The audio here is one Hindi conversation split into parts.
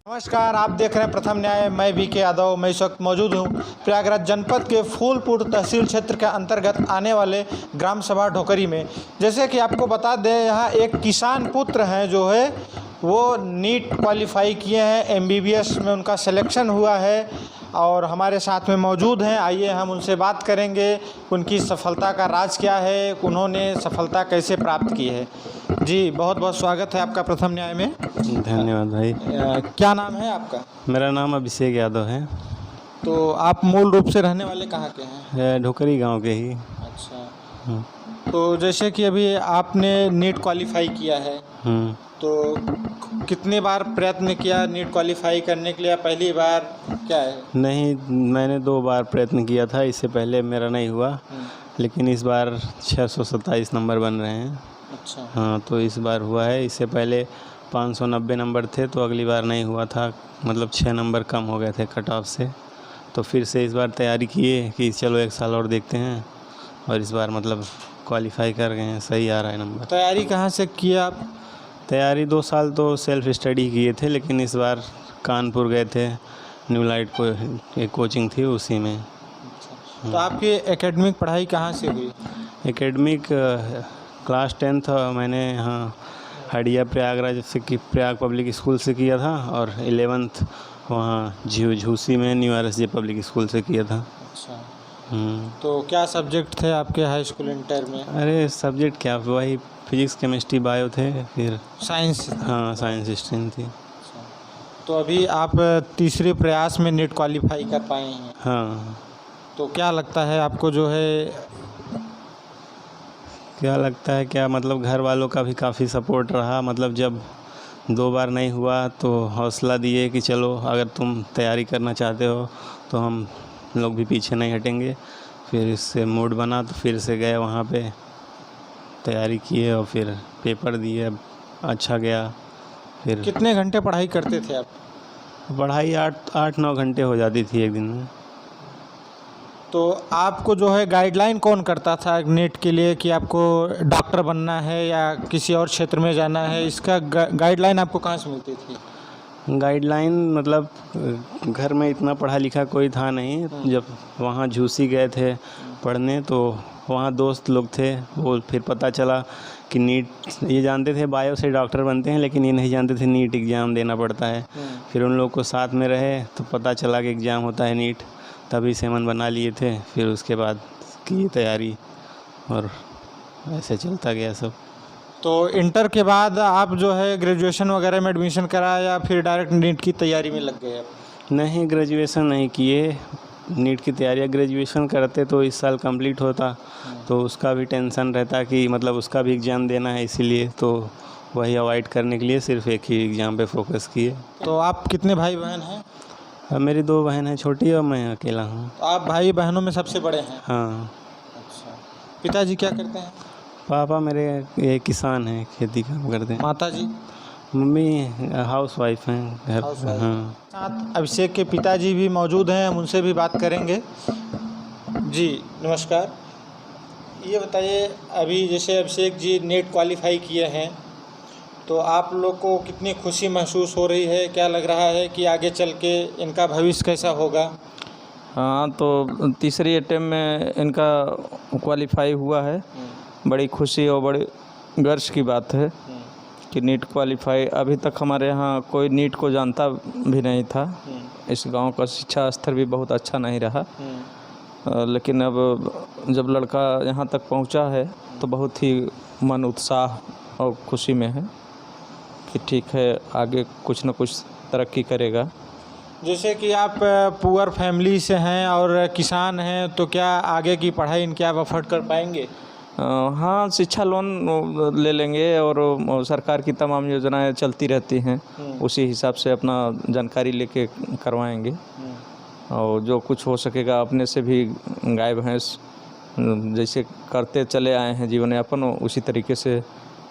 नमस्कार, आप देख रहे हैं प्रथम न्याय। मैं वी.के. यादव। मैं इस वक्त मौजूद हूँ प्रयागराज जनपद के फूलपुर तहसील क्षेत्र के अंतर्गत आने वाले ग्राम सभा ढोकरी में। जैसे कि आपको बता दें, यहाँ एक किसान पुत्र हैं जो है वो नीट क्वालिफाई किए हैं, एमबीबीएस में उनका सिलेक्शन हुआ है और हमारे साथ में मौजूद हैं। आइए हम उनसे बात करेंगे, उनकी सफलता का राज क्या है, उन्होंने सफलता कैसे प्राप्त की है। जी, बहुत बहुत स्वागत है आपका प्रथम न्याय में। धन्यवाद भाई। क्या नाम है आपका? मेरा नाम अभिषेक यादव है। तो आप मूल रूप से रहने वाले कहाँ के हैं? ढोकरी गांव के ही। अच्छा। तो जैसे कि अभी आपने नीट क्वालिफाई किया है, तो कितनी बार प्रयत्न किया नीट क्वालिफाई करने के लिए? पहली बार क्या है? नहीं, मैंने 2 बार प्रयत्न किया था, इससे पहले मेरा नहीं हुआ, लेकिन इस बार 627 नंबर बन रहे हैं। अच्छा। हाँ, तो इस बार हुआ है। इससे पहले 590 नंबर थे, तो अगली बार नहीं हुआ था, मतलब 6 नंबर कम हो गए थे कट ऑफ से। तो फिर से इस बार तैयारी किए कि चलो 1 साल और देखते हैं, और इस बार मतलब क्वालिफाई कर गए हैं, सही आ रहा है नंबर। तैयारी कहाँ से किया आप? तैयारी 2 साल तो सेल्फ स्टडी किए थे, लेकिन इस बार कानपुर गए थे, न्यू लाइट को एक कोचिंग थी उसी में। तो आपकी एकेडमिक पढ़ाई कहाँ से हुई? एकेडमिक क्लास 10th मैंने यहाँ हड़िया प्रयागराज से की, प्रयाग पब्लिक स्कूल से किया था, और 11th वहाँ झूसी में न्यू RSJ पब्लिक स्कूल से किया था। अच्छा। तो क्या सब्जेक्ट थे आपके हाई स्कूल इंटर में? अरे सब्जेक्ट क्या, वही फिजिक्स केमिस्ट्री बायो थे, फिर साइंस? हाँ, साइंस स्ट्रीम थी। तो अभी आप तीसरे प्रयास में नीट क्वालिफाई कर पाए हैं। हाँ। तो क्या लगता है आपको जो है? क्या लगता है क्या, मतलब घर वालों का भी काफ़ी सपोर्ट रहा। मतलब जब 2 बार नहीं हुआ तो हौसला दिए कि चलो अगर तुम तैयारी करना चाहते हो तो हम लोग भी पीछे नहीं हटेंगे। फिर इससे मूड बना तो फिर से गए वहाँ पे, तैयारी किए और फिर पेपर दिए, अच्छा गया। फिर कितने घंटे पढ़ाई करते थे आप? पढ़ाई 8-9 घंटे हो जाती थी एक दिन में। तो आपको जो है गाइडलाइन कौन करता था नीट के लिए कि आपको डॉक्टर बनना है या किसी और क्षेत्र में जाना है? इसका गाइडलाइन आपको कहाँ से मिलती थी? गाइडलाइन मतलब घर में इतना पढ़ा लिखा कोई था नहीं। जब वहाँ झूसी गए थे पढ़ने तो वहाँ दोस्त लोग थे, वो फिर पता चला कि नीट, ये जानते थे बायो से डॉक्टर बनते हैं, लेकिन ये नहीं जानते थे नीट एग्ज़ाम देना पड़ता है। फिर उन लोग को साथ में रहे तो पता चला कि एग्ज़ाम होता है नीट, तभी से मन बना लिए थे। फिर उसके बाद की तैयारी और ऐसे चलता गया सब। तो इंटर के बाद आप जो है ग्रेजुएशन वगैरह में एडमिशन करा या फिर डायरेक्ट नीट की तैयारी में लग गए आप? नहीं, ग्रेजुएशन नहीं किए, नीट की तैयारी। ग्रेजुएशन करते तो इस साल कंप्लीट होता, तो उसका भी टेंशन रहता कि मतलब उसका भी एग्ज़ाम देना है, इसीलिए तो वही अवॉइड करने के लिए सिर्फ एक ही एग्ज़ाम पे फोकस किए। तो आप कितने भाई बहन हैं? मेरी 2 बहन हैं छोटी, और मैं अकेला हूँ। तो आप भाई बहनों में सबसे बड़े हैं? हाँ। अच्छा। पिताजी क्या करते हैं? पापा मेरे ये किसान हैं, खेती काम करते हैं। माता जी? मम्मी हाउस वाइफ हैं घर। हाँ। साथ अभिषेक के पिताजी भी मौजूद हैं, हम उनसे भी बात करेंगे। जी नमस्कार। ये बताइए, अभी जैसे अभिषेक जी नीट क्वालिफाई किए हैं, तो आप लोग को कितनी खुशी महसूस हो रही है? क्या लग रहा है कि आगे चल के इनका भविष्य कैसा होगा? हाँ, तो तीसरी अटेम्प्ट में इनका क्वालिफाई हुआ है। बड़ी खुशी और बड़ी गर्व की बात है कि नीट क्वालिफाई। अभी तक हमारे यहाँ कोई नीट को जानता भी नहीं था। इस गांव का शिक्षा स्तर भी बहुत अच्छा नहीं रहा, लेकिन अब जब लड़का यहाँ तक पहुँचा है तो बहुत ही मन उत्साह और खुशी में है कि ठीक है, आगे कुछ न कुछ तरक्की करेगा। जैसे कि आप पुअर फैमिली से हैं और किसान हैं, तो क्या आगे की पढ़ाई इनकी आप अफोर्ड कर पाएंगे? हाँ, शिक्षा लोन ले लेंगे, और सरकार की तमाम योजनाएं चलती रहती हैं, उसी हिसाब से अपना जानकारी लेके करवाएंगे। और जो कुछ हो सकेगा अपने से भी गाय भैंस जैसे करते चले आए हैं जीवन यापन, उसी तरीके से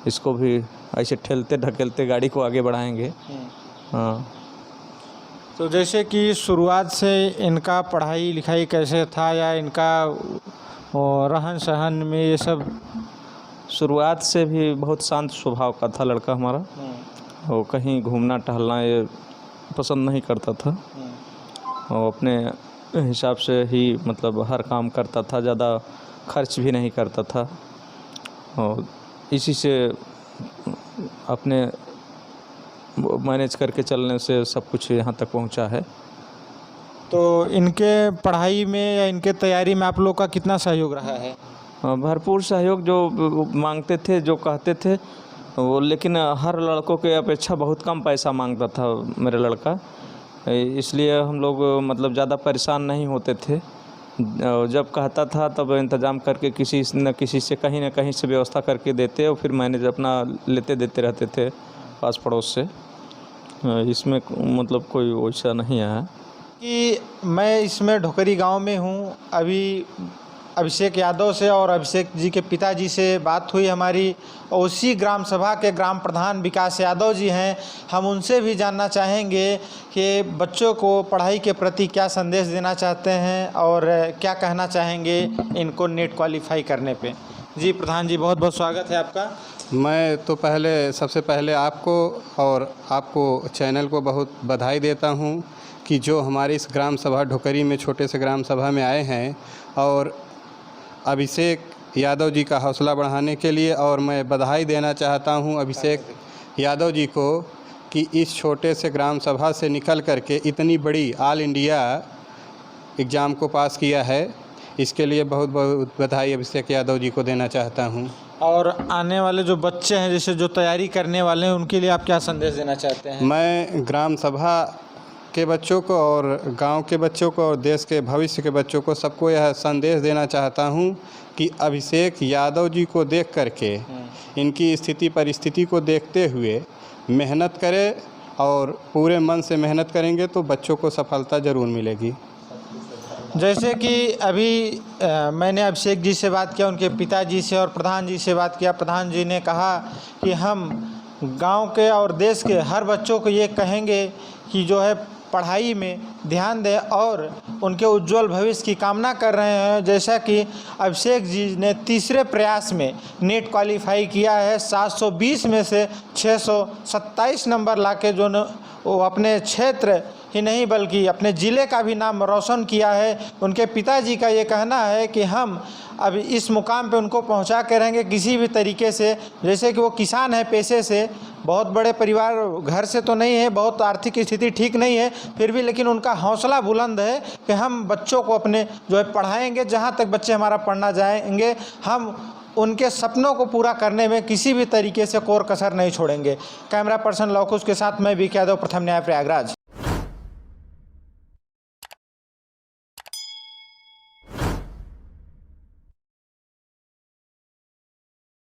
इसको भी ऐसे ठेलते ढकेलते गाड़ी को आगे बढ़ाएंगे। हाँ। तो जैसे कि शुरुआत से इनका पढ़ाई लिखाई कैसे था, या इनका रहन सहन में ये सब? शुरुआत से भी बहुत शांत स्वभाव का था लड़का हमारा। वो कहीं घूमना टहलना ये पसंद नहीं करता था और अपने हिसाब से ही मतलब हर काम करता था, ज़्यादा खर्च भी नहीं करता था और इसी से अपने मैनेज करके चलने से सब कुछ यहाँ तक पहुँचा है। तो इनके पढ़ाई में या इनके तैयारी में आप लोग का कितना सहयोग रहा है? भरपूर सहयोग जो मांगते थे, जो कहते थे वो, लेकिन हर लड़कों के अपेक्षा बहुत कम पैसा मांगता था मेरा लड़का, इसलिए हम लोग मतलब ज़्यादा परेशान नहीं होते थे। जब कहता था तब इंतज़ाम करके किसी न किसी से कहीं ना कहीं से व्यवस्था करके देते और फिर मैनेज अपना लेते देते रहते थे पास पड़ोस से। इसमें मतलब कोई वैसा नहीं है कि मैं इसमें ढोकरी गांव में हूं। अभी अभिषेक यादव से और अभिषेक जी के पिताजी से बात हुई हमारी, और उसी ग्राम सभा के ग्राम प्रधान विकास यादव जी हैं। हम उनसे भी जानना चाहेंगे कि बच्चों को पढ़ाई के प्रति क्या संदेश देना चाहते हैं और क्या कहना चाहेंगे इनको नीट क्वालिफाई करने पे। जी प्रधान जी, बहुत बहुत स्वागत है आपका। मैं तो सबसे पहले आपको और आपको चैनल को बहुत बधाई देता हूं कि जो हमारी इस ग्राम सभा ढोकरी में छोटे से ग्राम सभा में आए हैं और अभिषेक यादव जी का हौसला बढ़ाने के लिए। और मैं बधाई देना चाहता हूं अभिषेक यादव जी को कि इस छोटे से ग्राम सभा से निकल करके इतनी बड़ी ऑल इंडिया एग्ज़ाम को पास किया है। इसके लिए बहुत बहुत बधाई अभिषेक यादव जी को देना चाहता हूं। और आने वाले जो बच्चे हैं, जैसे जो तैयारी करने वाले हैं, उनके लिए आप क्या संदेश देना चाहते हैं? मैं ग्राम सभा के बच्चों को और गांव के बच्चों को और देश के भविष्य के बच्चों को सबको यह संदेश देना चाहता हूं कि अभिषेक यादव जी को देख करके, इनकी स्थिति परिस्थिति को देखते हुए मेहनत करें और पूरे मन से मेहनत करेंगे तो बच्चों को सफलता ज़रूर मिलेगी। जैसे कि अभी मैंने अभिषेक जी से बात किया, उनके पिताजी से और प्रधान जी से बात किया। प्रधान जी ने कहा कि हम गांव के और देश के हर बच्चों को ये कहेंगे कि जो है पढ़ाई में ध्यान दें और उनके उज्जवल भविष्य की कामना कर रहे हैं। जैसा कि अभिषेक जी ने तीसरे प्रयास में नीट क्वालिफाई किया है, 720 में से 627 नंबर लाके जो वो अपने क्षेत्र ही नहीं बल्कि अपने ज़िले का भी नाम रोशन किया है। उनके पिताजी का ये कहना है कि हम अब इस मुकाम पे उनको पहुंचा के रहेंगे किसी भी तरीके से। जैसे कि वो किसान है पेशे से, बहुत बड़े परिवार घर से तो नहीं है, बहुत आर्थिक स्थिति ठीक नहीं है, फिर भी लेकिन उनका हौसला बुलंद है कि हम बच्चों को अपने जो है पढ़ाएंगे, जहाँ तक बच्चे हमारा पढ़ना जाएंगे हम उनके सपनों को पूरा करने में किसी भी तरीके से कोर कसर नहीं छोड़ेंगे। कैमरा पर्सन लौकुश के साथ मैं वी के यादव, प्रथम न्याय, प्रयागराज।